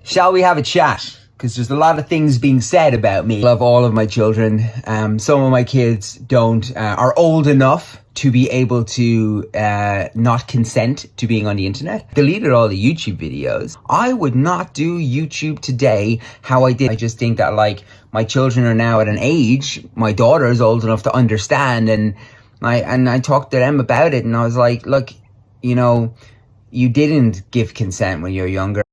Shall we have a chat? Because there's a lot of things being said about me. I love all of my children. Some of my kids are old enough to be able to not consent to being on the internet. Deleted all the YouTube videos. I would not do YouTube today how I did. I just think that like my children are now at an age, my daughter is old enough to understand, and I talked to them about it, and I was like, look, you know, you didn't give consent when you were younger.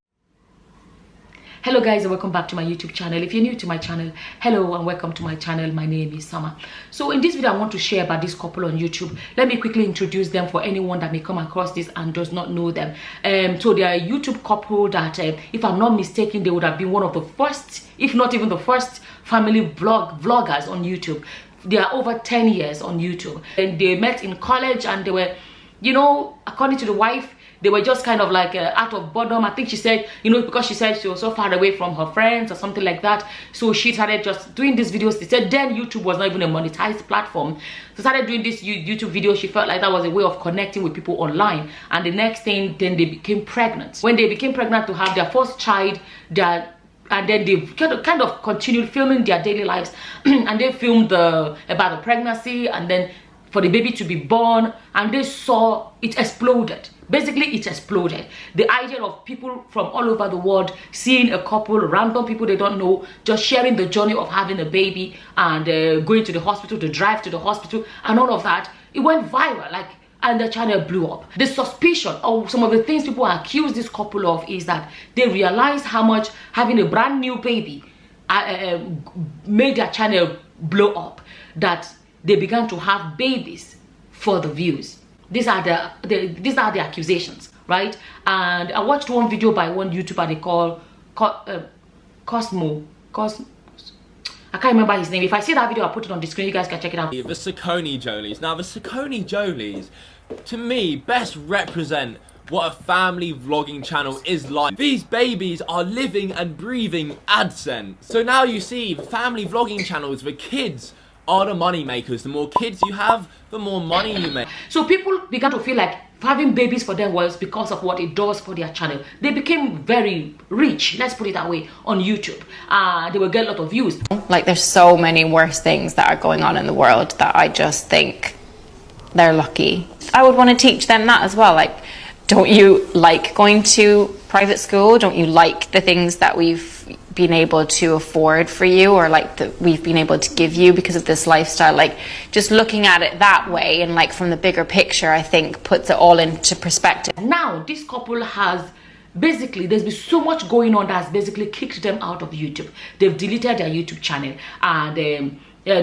Hello guys, and welcome back to my YouTube channel. If you're new to my channel, hello and welcome to my channel. My name is Summer. So in this video I want to share about this couple on YouTube. Let me quickly introduce them for anyone that may come across this and does not know them. So they are a YouTube couple that if I'm not mistaken, they would have been one of the first, if not even the first, family vloggers on YouTube. They are over 10 years on YouTube, and they met in college, and they were, you know, according to the wife, they were just kind of like out of boredom. I think she said, you know, because she said she was so far away from her friends or something like that. So she started just doing these videos. They said then YouTube was not even a monetized platform. So started doing this YouTube video. She felt like that was a way of connecting with people online. And the next thing, then they became pregnant. When they became pregnant to have their first child, and then they kind of continued filming their daily lives. And they filmed about the pregnancy, and then for the baby to be born, and they saw it exploded. Basically, it exploded. The idea of people from all over the world seeing a couple, random people they don't know, just sharing the journey of having a baby and going to the hospital, the drive to the hospital, and all of that, it went viral, like, and the channel blew up. The suspicion of some of the things people accuse this couple of is that they realized how much having a brand new baby made their channel blow up, that they began to have babies for the views. These are the accusations, right? And I watched one video by one YouTuber they call Cosmo. I can't remember his name. If I see that video, I'll put it on the screen. You guys can check it out. The SacconneJolys. Now, the SacconneJolys, to me, best represent what a family vlogging channel is like. These babies are living and breathing AdSense. So now you see, the family vlogging channels, the kids are the money makers. The more kids you have, the more money you make. So people began to feel like having babies for them was because of what it does for their channel. They became very rich, let's put it that way, on YouTube. They will get a lot of views. Like, there's so many worse things that are going on in the world that I just think they're lucky. I would want to teach them that as well. Like, don't you like going to private school? Don't you like the things that we've been able to afford for you, or like that we've been able to give you because of this lifestyle? Like, just looking at it that way and like from the bigger picture, I think puts it all into perspective. Now this couple has basically, there's been so much going on that's basically kicked them out of YouTube. They've deleted their YouTube channel, and they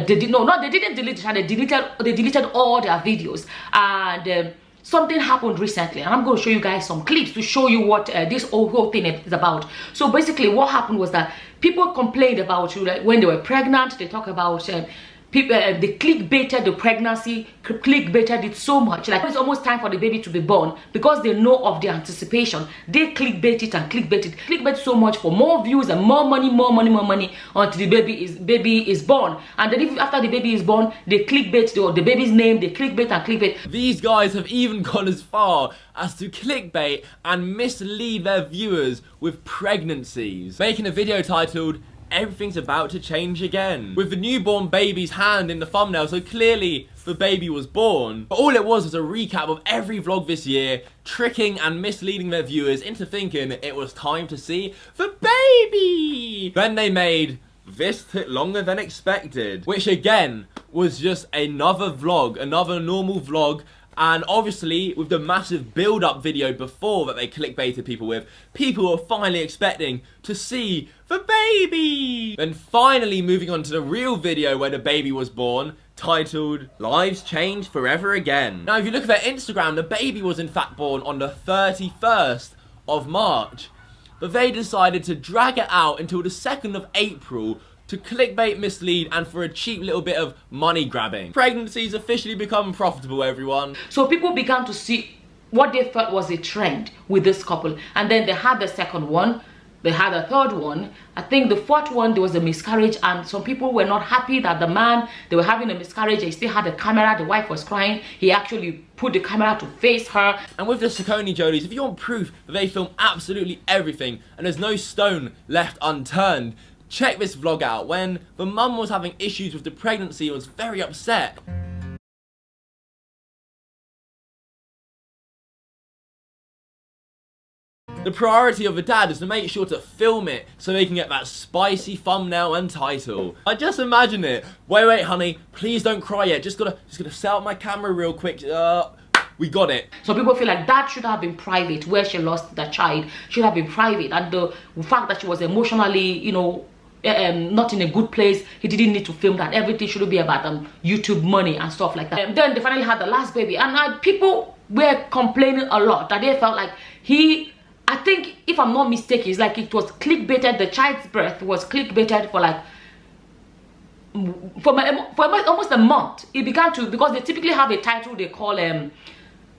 didn't delete the channel. They deleted all their videos, and something happened recently, and I'm going to show you guys some clips to show you what this whole thing is about. So basically what happened was that people complained about you, like when they were pregnant. They talk about people, they clickbaited the pregnancy, clickbaited it so much, like it's almost time for the baby to be born, because they know of the anticipation. They clickbait it and clickbait so much for more views and more money until the baby is born. And then if after the baby is born, they clickbait the baby's name, they clickbait and clickbait. These guys have even gone as far as to clickbait and mislead their viewers with pregnancies, making a video titled "Everything's about to change again," with the newborn baby's hand in the thumbnail, so clearly the baby was born. But all it was a recap of every vlog this year, tricking and misleading their viewers into thinking it was time to see the baby. Then they made "This took longer than expected," which again was just another vlog, another normal vlog. And obviously, with the massive build-up video before that they clickbaited people with, people were finally expecting to see the baby. Then finally moving on to the real video where the baby was born, titled "Lives Change Forever Again." Now, if you look at their Instagram, the baby was in fact born on the 31st of March. But they decided to drag it out until the 2nd of April to clickbait, mislead, and for a cheap little bit of money grabbing. Pregnancies officially become profitable, everyone. So people began to see what they felt was a trend with this couple, and then they had the second one. They had a third one. I think the fourth one, there was a miscarriage, and some people were not happy that the man, they were having a miscarriage, he still had a camera, the wife was crying, he actually put the camera to face her. And with the SacconneJolys, if you want proof that they film absolutely everything and there's no stone left unturned, check this vlog out when the mum was having issues with the pregnancy and was very upset. The priority of the dad is to make sure to film it so they can get that spicy thumbnail and title. I just imagine it. Wait, honey, please don't cry yet. Just gotta set up my camera real quick. We got it. So people feel like that should have been private, where she lost the child should have been private, and the fact that she was emotionally, you know, not in a good place, he didn't need to film that. Everything should be about YouTube money and stuff like that. Then they finally had the last baby, and people were complaining a lot that they felt like I think, if I'm not mistaken, it's like it was clickbaited. The child's birth was clickbaited for like for almost a month. It began to, because they typically have a title they call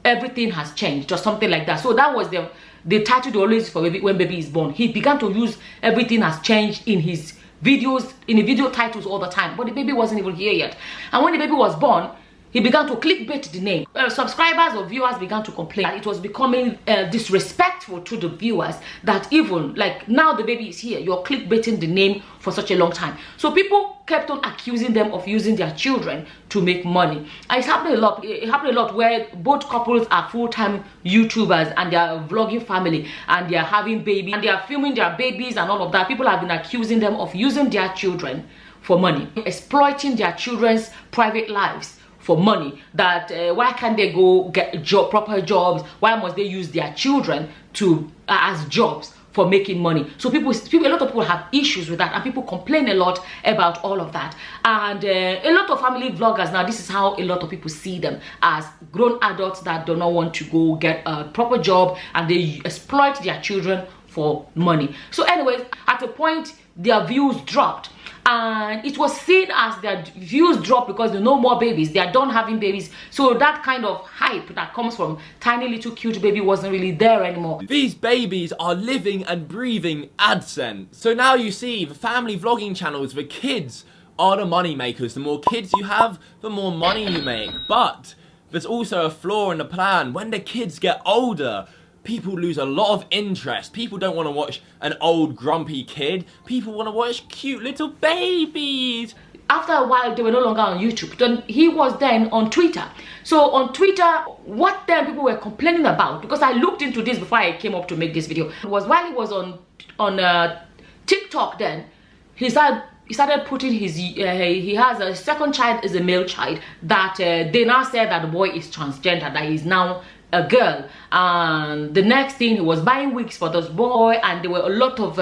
everything has changed or something like that. So that was the title they always use for baby when baby is born. He began to use everything has changed in his videos, in the video titles all the time, but the baby wasn't even here yet. And when the baby was born, he began to clickbait the name. Subscribers or viewers began to complain that it was becoming disrespectful to the viewers, that even like now the baby is here, you're clickbaiting the name for such a long time. So people kept on accusing them of using their children to make money. And it's happening a lot. It happened a lot where both couples are full-time YouTubers and they are a vlogging family and they are having babies and they are filming their babies and all of that. People have been accusing them of using their children for money, exploiting their children's private lives for money. That why can't they go get proper jobs? Why must they use their children to as jobs for making money? So a lot of people have issues with that, and people complain a lot about all of that. And a lot of family vloggers now, this is how a lot of people see them, as grown adults that do not want to go get a proper job, and they exploit their children for money. So anyways, at a point their views dropped, and it was seen as their views dropped because there are no more babies, they are done having babies. So that kind of hype that comes from tiny little cute baby wasn't really there anymore. These babies are living and breathing AdSense. So now you see the family vlogging channels, the kids are the money makers. The more kids you have, the more money you make. But there's also a flaw in the plan. When the kids get older, people lose a lot of interest. People don't want to watch an old grumpy kid. People want to watch cute little babies. After a while, they were no longer on YouTube. Then he was then on Twitter. So on Twitter, what then people were complaining about, because I looked into this before I came up to make this video, was while he was on TikTok, then he started putting his he has a second child, is a male child, that they now said that the boy is transgender, that he's now a girl. And the next thing, he was buying wigs for this boy, and there were a lot of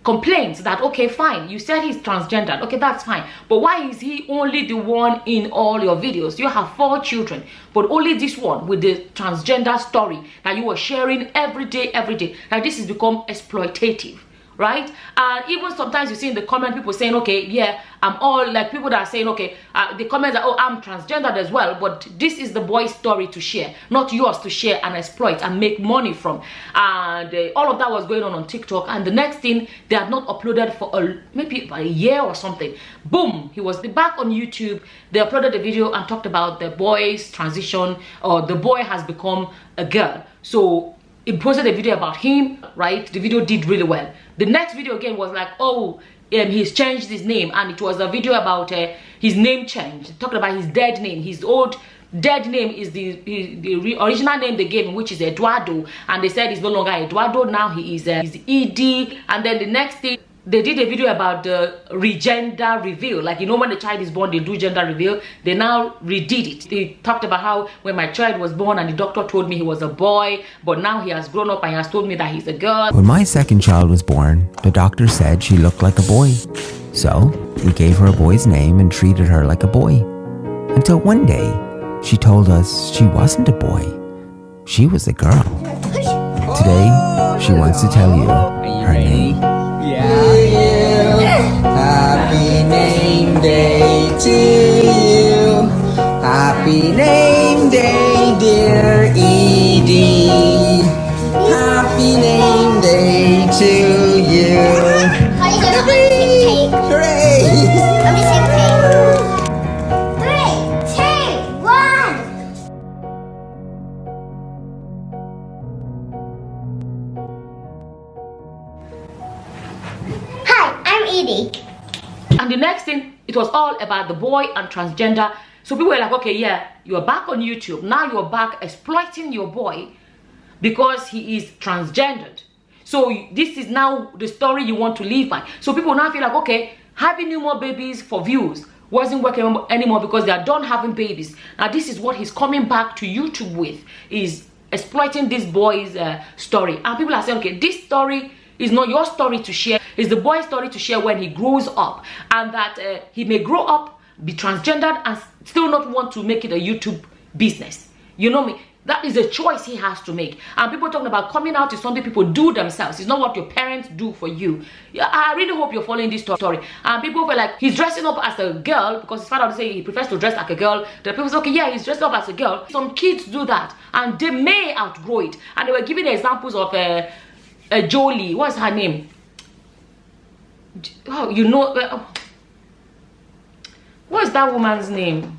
complaints that, okay, fine, you said he's transgender, okay, that's fine, but why is he only the one in all your videos? You have 4 children, but only this one with the transgender story that you were sharing every day, like this has become exploitative, right? And even sometimes you see in the comment people saying, okay, yeah, I'm all like, people that are saying, okay, the comments are, oh, I'm transgendered as well, but this is the boy's story to share, not yours to share and exploit and make money from. And all of that was going on TikTok, and the next thing, they had not uploaded for maybe about a year or something. Boom, he was back on YouTube. They uploaded a video and talked about the boy's transition, or the boy has become a girl. So he posted a video about him, right? The video did really well. The next video again was like, oh, he's changed his name, and it was a video about his name change, talking about his dead name. His old dead name is the original name they gave him, which is Eduardo, and they said he's no longer Eduardo, now he is ED. And then the next thing, they did a video about the gender reveal. Like, you know, when the child is born, they do gender reveal. They now redid it. They talked about how when my child was born and the doctor told me he was a boy, but now he has grown up and he has told me that he's a girl. When my second child was born, the doctor said she looked like a boy. So we gave her a boy's name and treated her like a boy. Until one day, she told us she wasn't a boy. She was a girl. Today, she wants to tell you her name. Happy name day to you. Happy name day, dear Edie. Happy name day to you. baby. And the next thing, it was all about the boy and transgender. So people were like, okay, yeah, you're back on YouTube. Now you're back exploiting your boy because he is transgendered. So this is now the story you want to live by. So people now feel like, okay, having no more babies for views wasn't working anymore because they are done having babies. Now this is what he's coming back to YouTube with, is exploiting this boy's story. And people are saying, okay, this story is not your story to share. It's the boy's story to share when he grows up. And that he may grow up, be transgendered, and still not want to make it a YouTube business. You know me? That is a choice he has to make. And people talking about coming out is something people do themselves. It's not what your parents do for you. I really hope you're following this story. And people feel like he's dressing up as a girl because his father would say he prefers to dress like a girl. The people say, okay, yeah, he's dressed up as a girl. Some kids do that and they may outgrow it. And they were giving examples of Jolie. What's her name? Oh, you know, what's that woman's name?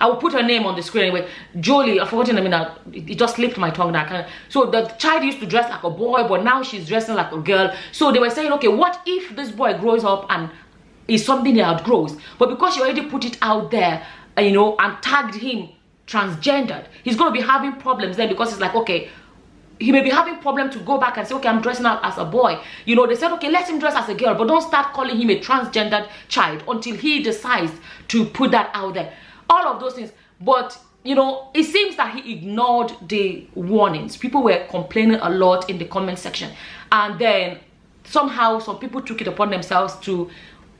I will put her name on the screen anyway. Jolie, I've forgotten her name now. It just slipped my tongue now. So the child used to dress like a boy, but now she's dressing like a girl. So they were saying, okay, what if this boy grows up and is something he outgrows? But because you already put it out there, you know, and tagged him transgendered, he's going to be having problems then, because it's like, okay, he may be having problem to go back and say, okay, I'm dressing out as a boy. You know, they said, okay, let him dress as a girl, but don't start calling him a transgendered child until he decides to put that out there. All of those things. But, you know, it seems that he ignored the warnings. People were complaining a lot in the comment section. And then somehow some people took it upon themselves to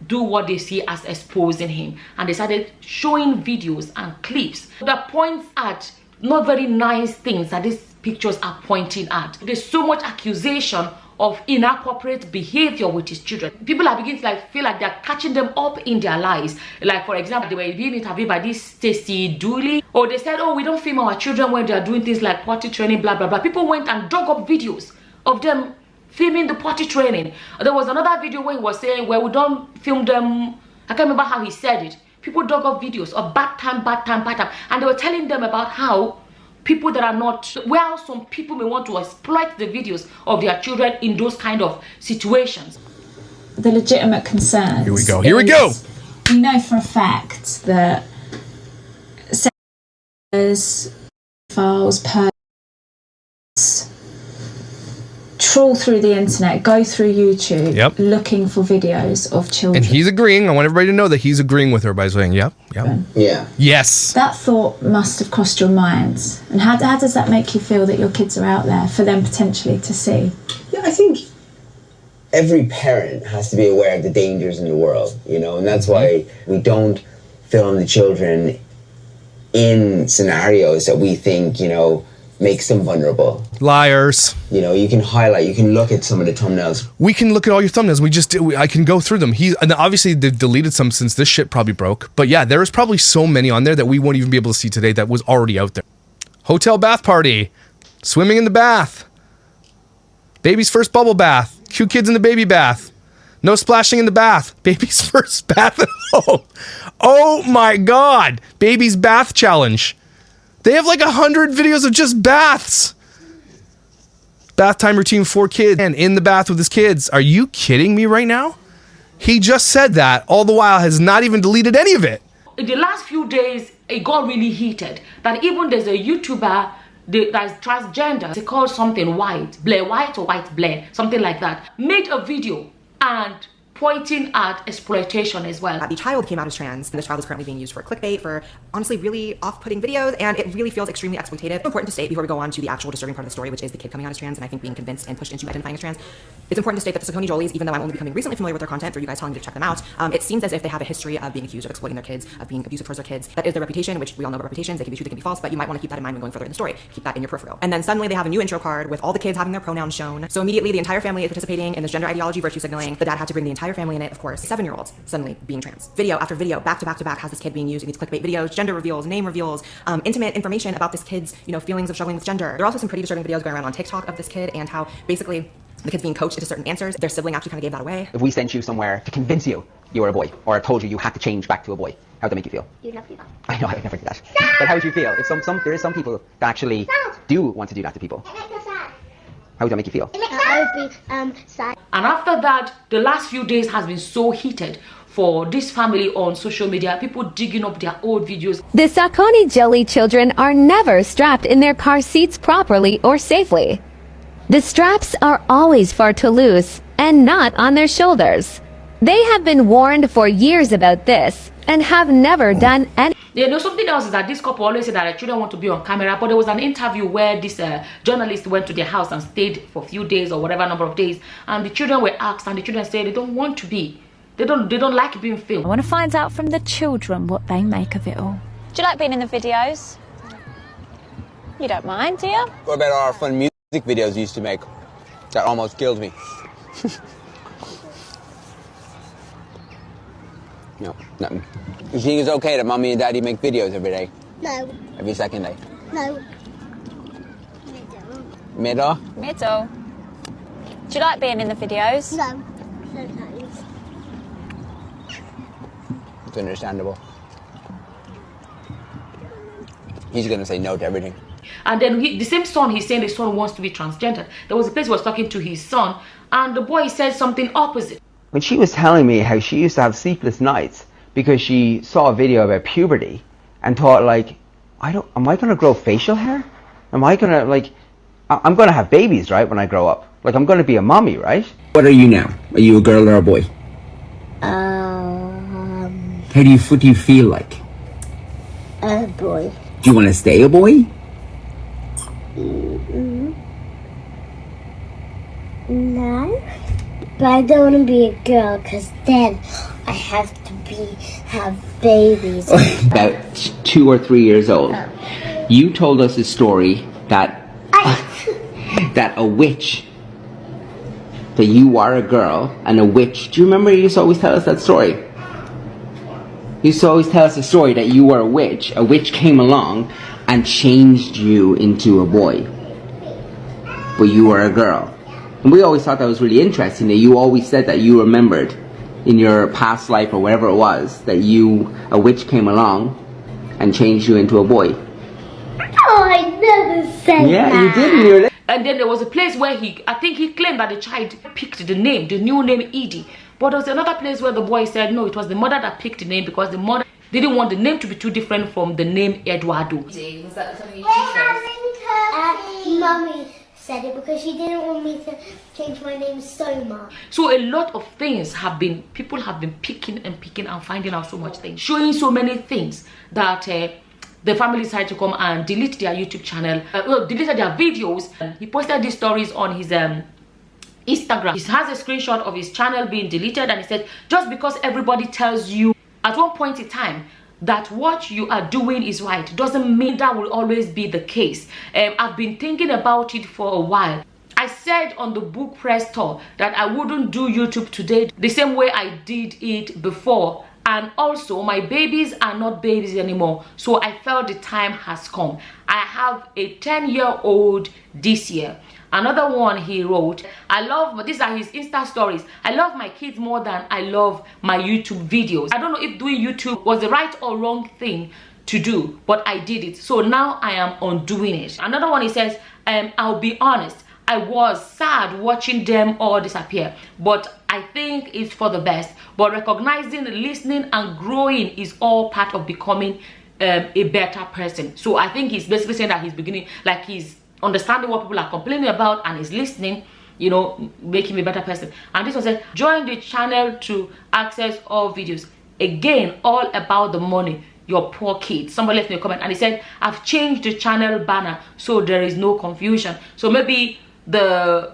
do what they see as exposing him. And they started showing videos and clips that points at not very nice things that these pictures are pointing at. There's so much accusation of inappropriate behavior with his children. People are beginning to like feel like they're catching them up in their lies. Like, for example, they were being interviewed by this Stacey Dooley, or they said, oh, we don't film our children when they're doing things like potty training, blah blah blah. People went and dug up videos of them filming the potty training. There was another video where he was saying, well, we don't film them. I can't remember how he said it. People dug up videos of bad time, and they were telling them about how people that are not, well, some people may want to exploit the videos of their children in those kind of situations. The legitimate concerns. Here we go. Here we go. We know for a fact that sex files, trawl through the internet, go through YouTube, looking for videos of children. And he's agreeing. I want everybody to know that he's agreeing with her by saying, yeah. Yes. That thought must have crossed your mind. And how does that make you feel that your kids are out there for them potentially to see? Yeah, I think every parent has to be aware of the dangers in the world, you know, and that's why we don't film the children in scenarios that we think, you know, makes them vulnerable. Liars. You know, you can highlight, you can look at some of the thumbnails. We can look at all your thumbnails. I can go through them. And obviously they've deleted some since this shit probably broke. But yeah, there is probably so many on there that we won't even be able to see today that was already out there. Hotel bath party. Swimming in the bath. Baby's first bubble bath. Cute kids in the baby bath. No splashing in the bath. Baby's first bath at home. Oh my God. Baby's bath challenge. They have like 100 videos of just baths. Bath time routine for kids and in the bath with his kids. Are you kidding me right now? He just said that, all the while has not even deleted any of it. In the last few days, it got really heated. That even there's a YouTuber that's transgender. They call something White or White Blair, something like that. Made a video and pointing at exploitation as well. The child came out as trans, and the child is currently being used for clickbait, for honestly really off-putting videos, and it really feels extremely exploitative. It's important to state before we go on to the actual disturbing part of the story, which is the kid coming out as trans, and I think being convinced and pushed into identifying as trans. It's important to state that the SacconneJolys, even though I'm only becoming recently familiar with their content through you guys telling me to check them out, it seems as if they have a history of being accused of exploiting their kids, of being abusive towards their kids. That is their reputation, which we all know about reputations. They can be true, they can be false, but you might want to keep that in mind when going further in the story. Keep that in your peripheral. And then suddenly they have a new intro card with all the kids having their pronouns shown. So immediately the entire family is participating in this gender ideology virtue signaling. The dad had to bring the entire family in it, of course. 7-year-olds suddenly being trans. Video after video, back to back has this kid being used in these clickbait videos, gender reveals, name reveals, intimate information about this kid's, you know, feelings of struggling with gender. There are also some pretty disturbing videos going around on TikTok of this kid and how basically the kid's being coached into certain answers. Their sibling actually kind of gave that away. If we sent you somewhere to convince you you were a boy, or I told you you had to change back to a boy, how would that make you feel? You'd love to do that. I know, I would never do that. But how would you feel if there is some people that actually do want to do that to people? It makes me sad. How would that make you feel? I would be sad. And after that, the last few days has been so heated for this family on social media, people digging up their old videos. The SacconneJolys children are never strapped in their car seats properly or safely. The straps are always far too loose and not on their shoulders. They have been warned for years about this and have never done any. You know, something else is that this couple always said that the children want to be on camera, but there was an interview where this journalist went to their house and stayed for a few days or whatever number of days, and the children were asked, and the children said they don't want to be. They don't like being filmed. I want to find out from the children what they make of it all. Do you like being in the videos? You don't mind, do you? What about our fun music videos you used to make? That almost killed me. No, nothing. You think it's okay that mommy and daddy make videos every day? No. Every second day? No. Middle? Middle. Do you like being in the videos? No. Sometimes. It's understandable. He's gonna say no to everything. And then the same son, he's saying the son wants to be transgender. There was a place he was talking to his son, and the boy said something opposite. When she was telling me how she used to have sleepless nights because she saw a video about puberty and thought, like, am I going to grow facial hair? Am I going to, like, I'm going to have babies, right, when I grow up? Like, I'm going to be a mommy, right? What are you now? Are you a girl or a boy? What do you feel like? A boy. Do you want to stay a boy? No. But I don't want to be a girl because then I have to have babies. About 2 or 3 years old, you told us a story that that a witch, that you are a girl and a witch. Do you remember you used to always tell us that story? You used to always tell us a story that you were a witch. A witch came along and changed you into a boy, but you were a girl. And we always thought that was really interesting, that you always said that you remembered in your past life or whatever it was, that a witch came along and changed you into a boy. Oh, I never said that. Yeah, you did. And then there was a place where I think he claimed that the child picked the new name Edie. But there was another place where the boy said no, it was the mother that picked the name because the mother didn't want the name to be too different from the name Eduardo. Was that something you said? Mummy said it because she didn't want me to change my name so much. So a lot of things people have been picking and finding out so much things, showing so many things that the family decided to come and delete their YouTube channel, deleted their videos. He posted these stories on his Instagram. He has a screenshot of his channel being deleted, and he said, just because everybody tells you at one point in time that what you are doing is right doesn't mean that will always be the case. I've been thinking about it for a while. I said on the book press tour that I wouldn't do YouTube today the same way I did it before, and also my babies are not babies anymore, so I felt the time has come. I have a 10-year-old this year. Another one he wrote, these are his Insta stories, I love my kids more than I love my YouTube videos. I don't know if doing YouTube was the right or wrong thing to do, but I did it, so now I am undoing it. Another one, he says, I'll be honest, I was sad watching them all disappear, but I think it's for the best. But recognizing, listening and growing is all part of becoming a better person. So I think he's basically saying that he's beginning, like he's understanding what people are complaining about and is listening, you know, making me a better person. And this one said, join the channel to access all videos. Again, all about the money, your poor kids. Somebody left me a comment and he said, I've changed the channel banner so there is no confusion. So maybe the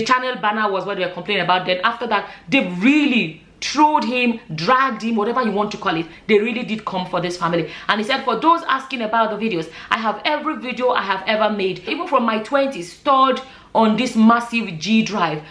channel banner was what they were complaining about. Then after that, they really throwed him, dragged him, whatever you want to call it. They really did come for this family. And he said, for those asking about the videos, I have every video I have ever made, even from my 20s, stored on this massive G drive,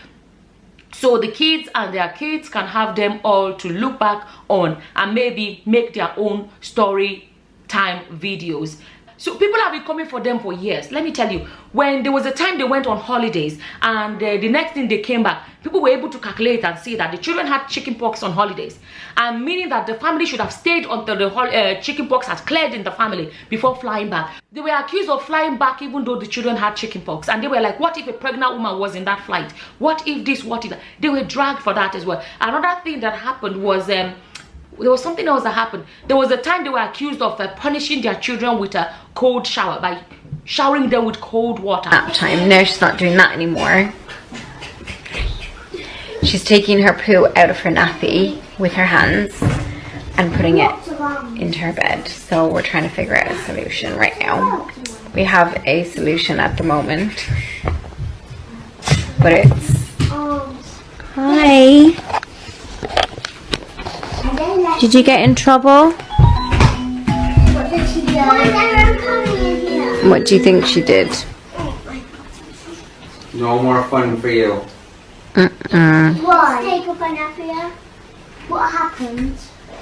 so the kids and their kids can have them all to look back on and maybe make their own story time videos. So people have been coming for them for years. Let me tell you, when there was a time they went on holidays and the next thing they came back, people were able to calculate and see that the children had chickenpox on holidays, and meaning that the family should have stayed until the chickenpox had cleared in the family before flying back. They were accused of flying back even though the children had chickenpox, and they were like, what if a pregnant woman was in that flight? What if this, what if that? They were dragged for that as well. Another thing that happened was there was something else that happened. There was a time they were accused of punishing their children with a cold shower, by showering them with cold water. Nap time. No, she's not doing that anymore. She's taking her poo out of her nappy with her hands and putting it into her bed. So we're trying to figure out a solution right now. We have a solution at the moment, but it's... Hi. Did you get in trouble? What do you think she did? No more fun for you. What? Take a banana for you. What happened?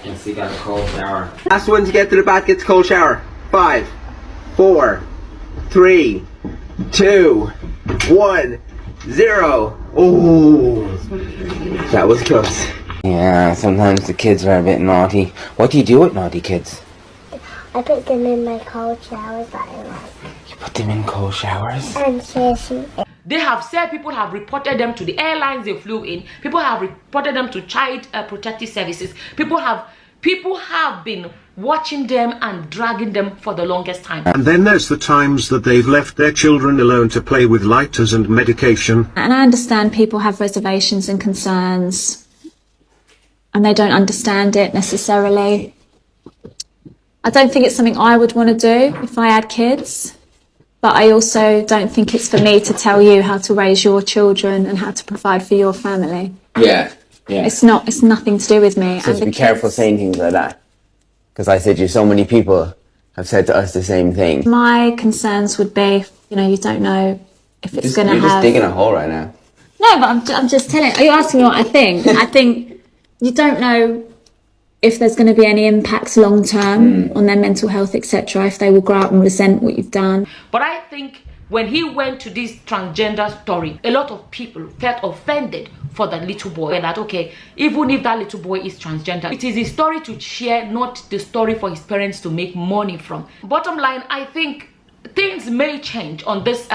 Yes, you got a cold shower. Last one to get to the bath gets a cold shower. 5, 4, 3, 2, 1, 0. Oh, that was close. Yeah, sometimes the kids are a bit naughty. What do you do with naughty kids? I put them in my cold showers that I like. You put them in cold showers? And seriously. They have said people have reported them to the airlines they flew in. People have reported them to child protective services. People have been watching them and dragging them for the longest time. And then there's the times that they've left their children alone to play with lighters and medication. And I understand people have reservations and concerns, and they don't understand it necessarily. I don't think it's something I would want to do if I had kids, but I also don't think it's for me to tell you how to raise your children and how to provide for your family. Yeah. It's nothing to do with me. So be careful saying things like that. Because I said so many people have said to us the same thing. My concerns would be, you don't know if it's going to have... You're just digging a hole right now. No, but I'm just telling... Are you asking me what I think? I think you don't know if there's going to be any impacts long term on their mental health, etc., if they will grow up and resent what you've done. But I think when he went to this transgender story, a lot of people felt offended for the little boy, and that, okay, even if that little boy is transgender, it is his story to share, not the story for his parents to make money from. Bottom line, I think things may change on this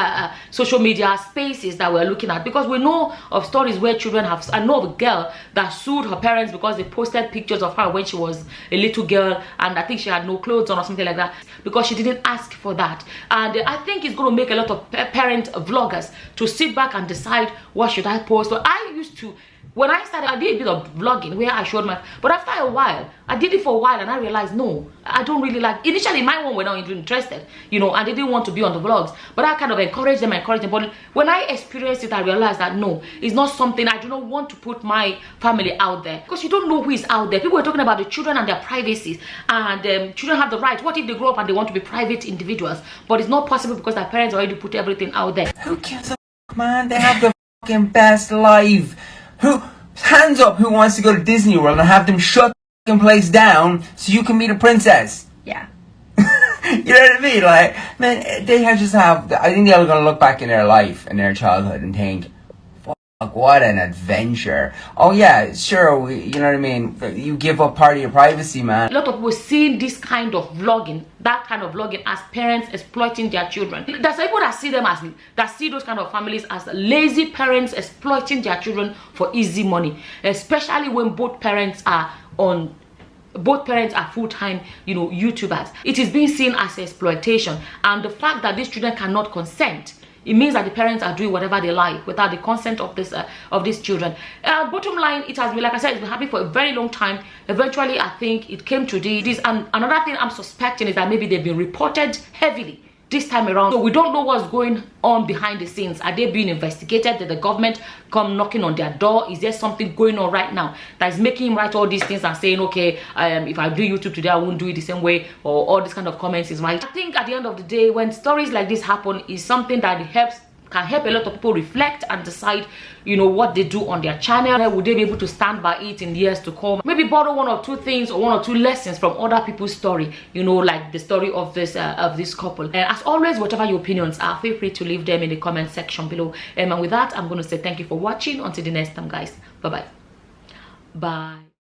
social media spaces that we're looking at, because we know of stories where children have... I know of a girl that sued her parents because they posted pictures of her when she was a little girl, and I think she had no clothes on or something like that, because she didn't ask for that. And I think it's going to make a lot of parent vloggers to sit back and decide, what should I post? So I used to... When I started, I did a bit of vlogging where I showed my... But after a while, I did it for a while and I realized, no, I don't really like... Initially, my mom were not even interested, and they didn't want to be on the vlogs. But I kind of encouraged them. But when I experienced it, I realized that, no, it's not something... I do not want to put my family out there. Because you don't know who is out there. People are talking about the children and their privacy. And children have the right. What if they grow up and they want to be private individuals? But it's not possible because their parents already put everything out there. Who gives a fuck, man? They have the fucking best life. Hands up who wants to go to Disney World and have them shut the place down so you can meet a princess? Yeah. You know what I mean? Like, man, they have just have... I think they're going to look back in their life, in their childhood, and think, fuck, what an adventure. Oh yeah, sure, you know what I mean? You give up part of your privacy, man. A lot of people seeing this kind of vlogging, that kind of vlogging, as parents exploiting their children. There's people that see them as... that see those kind of families as lazy parents exploiting their children for easy money. Especially when both parents are full-time, YouTubers. It is being seen as exploitation, and the fact that these children cannot consent, it means that the parents are doing whatever they like without the consent of these children. Bottom line, it has been, like I said, it's been happening for a very long time. Eventually, I think it came to this. And another thing I'm suspecting is that maybe they've been reported heavily this time around. So we don't know what's going on behind the scenes. Are they being investigated? Did the government come knocking on their door? Is there something going on right now that is making him write all these things and saying, okay, if I do YouTube today, I won't do it the same way, or all these kind of comments is right? I think at the end of the day, when stories like this happen, is something that helps can help a lot of people reflect and decide, you know, what they do on their channel. Would they be able to stand by it in years to come? Maybe borrow one or two things or one or two lessons from other people's story, you know, like the story of this couple. And as always, whatever your opinions are, feel free to leave them in the comment section below. And with that, I'm going to say thank you for watching. Until the next time, guys. Bye-bye. Bye.